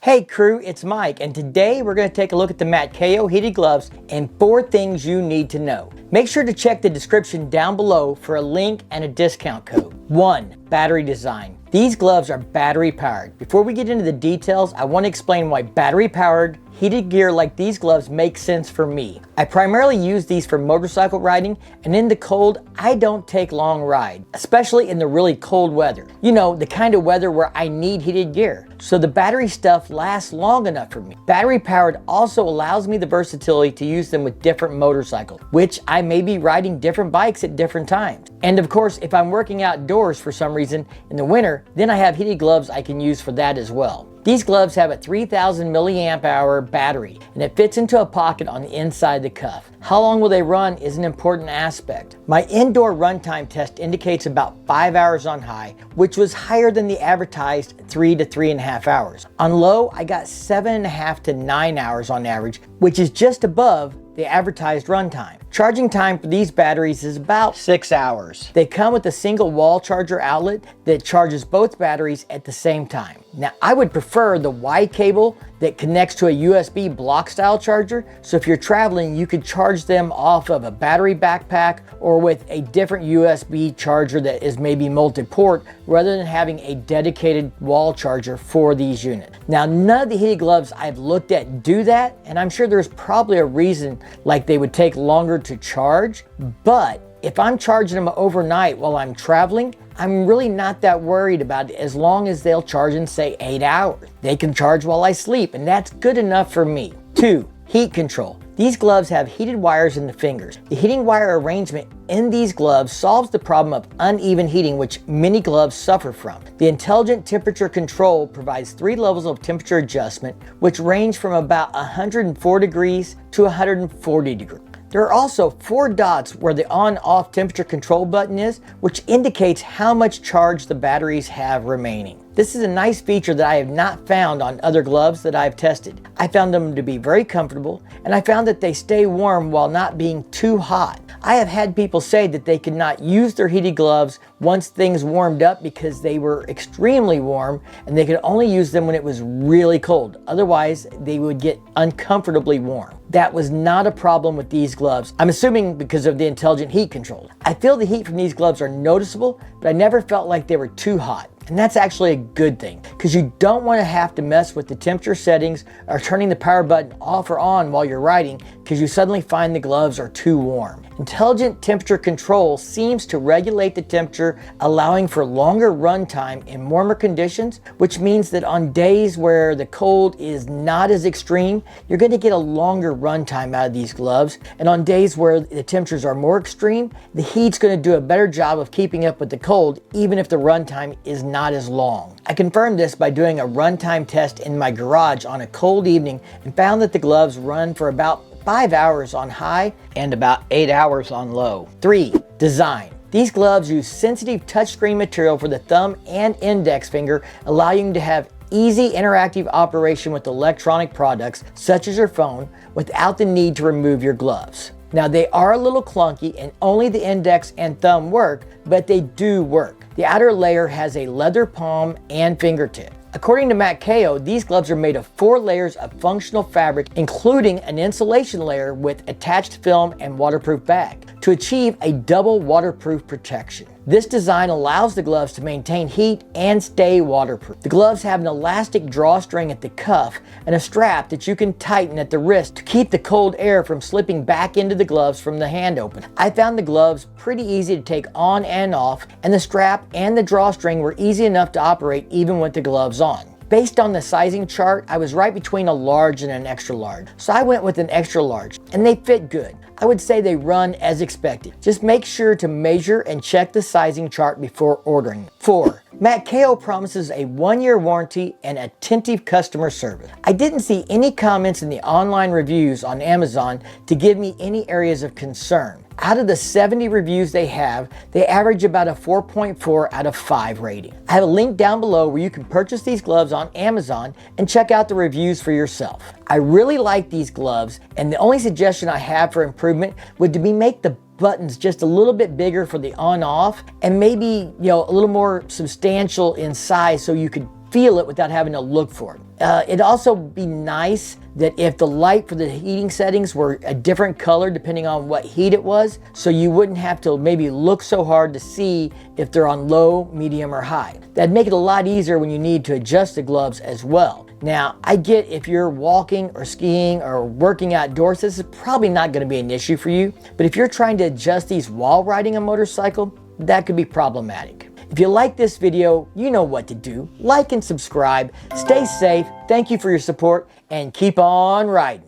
Hey crew, it's Mike, and today we're going to take a look at the MATKAO Heated gloves and 4 things you need to know. Make sure to check the description down below for a link and a discount code. 1. Battery design. These gloves are battery powered. Before we get into the details, I want to explain why battery powered heated gear like these gloves make sense for me. I primarily use these for motorcycle riding, and in the cold, I don't take long rides, especially in the really cold weather. You know, the kind of weather where I need heated gear. So the battery stuff lasts long enough for me. Battery powered also allows me the versatility to use them with different motorcycles, which I may be riding different bikes at different times. And of course, if I'm working outdoors for some reason in the winter, then I have heated gloves I can use for that as well. These gloves have a 3000 milliamp hour battery, and it fits into a pocket on the inside of the cuff. How long will they run is an important aspect. My indoor runtime test indicates about 5 hours on high, which was higher than the advertised 3 to 3.5 hours. On low, I got 7.5 to 9 hours on average, which is just above the advertised runtime. Charging time for these batteries is about 6 hours. They come with a single wall charger outlet that charges both batteries at the same time. Now, I would prefer the Y cable that connects to a USB block style charger, so if you're traveling, you could charge them off of a battery backpack or with a different USB charger that is maybe multi-port rather than having a dedicated wall charger for these units. Now, none of the heated gloves I've looked at do that, and I'm sure there's probably a reason, like they would take longer to charge, but if I'm charging them overnight while I'm traveling, I'm really not that worried about it as long as they'll charge in, say, 8 hours. They can charge while I sleep, and that's good enough for me. 2. Heat control. These gloves have heated wires in the fingers. The heating wire arrangement in these gloves solves the problem of uneven heating, which many gloves suffer from. The intelligent temperature control provides 3 levels of temperature adjustment, which range from about 104 degrees to 140 degrees. There are also 4 dots where the on-off temperature control button is, which indicates how much charge the batteries have remaining. This is a nice feature that I have not found on other gloves that I've tested. I found them to be very comfortable, and I found that they stay warm while not being too hot. I have had people say that they could not use their heated gloves once things warmed up because they were extremely warm and they could only use them when it was really cold. Otherwise, they would get uncomfortably warm. That was not a problem with these gloves. I'm assuming because of the intelligent heat control. I feel the heat from these gloves are noticeable, but I never felt like they were too hot. And that's actually a good thing, because you don't want to have to mess with the temperature settings or turning the power button off or on while you're riding because you suddenly find the gloves are too warm. Intelligent temperature control seems to regulate the temperature, allowing for longer run time in warmer conditions, which means that on days where the cold is not as extreme, you're going to get a longer run time out of these gloves. And on days where the temperatures are more extreme, the heat's going to do a better job of keeping up with the cold, even if the run time is not as long. I confirmed this by doing a runtime test in my garage on a cold evening and found that the gloves run for about 5 hours on high and about 8 hours on low. 3. Design. These gloves use sensitive touchscreen material for the thumb and index finger, allowing you to have easy interactive operation with electronic products such as your phone without the need to remove your gloves. Now, they are a little clunky and only the index and thumb work, but they do work. The outer layer has a leather palm and fingertip. According to MATKAO, these gloves are made of 4 layers of functional fabric, including an insulation layer with attached film and waterproof bag, to achieve a double waterproof protection. This design allows the gloves to maintain heat and stay waterproof. The gloves have an elastic drawstring at the cuff and a strap that you can tighten at the wrist to keep the cold air from slipping back into the gloves from the hand open. I found the gloves pretty easy to take on and off, and the strap and the drawstring were easy enough to operate even with the gloves on. Based on the sizing chart, I was right between a large and an extra large, so I went with an extra large, and they fit good. I would say they run as expected. Just make sure to measure and check the sizing chart before ordering. 4. MATKAO promises a 1-year warranty and attentive customer service. I didn't see any comments in the online reviews on Amazon to give me any areas of concern. Out of the 70 reviews they have, they average about a 4.4 out of 5 rating. I have a link down below where you can purchase these gloves on Amazon and check out the reviews for yourself. I really like these gloves, and the only suggestion I have for improvement would be make the buttons just a little bit bigger for the on-off, and maybe, a little more substantial in size so you could feel it without having to look for it. It'd also be nice that if the light for the heating settings were a different color depending on what heat it was, so you wouldn't have to maybe look so hard to see if they're on low, medium, or high. That'd make it a lot easier when you need to adjust the gloves as well. Now, I get if you're walking or skiing or working outdoors, this is probably not going to be an issue for you, but if you're trying to adjust these while riding a motorcycle, that could be problematic. If you like this video, you know what to do. Like and subscribe. Stay safe. Thank you for your support and keep on riding.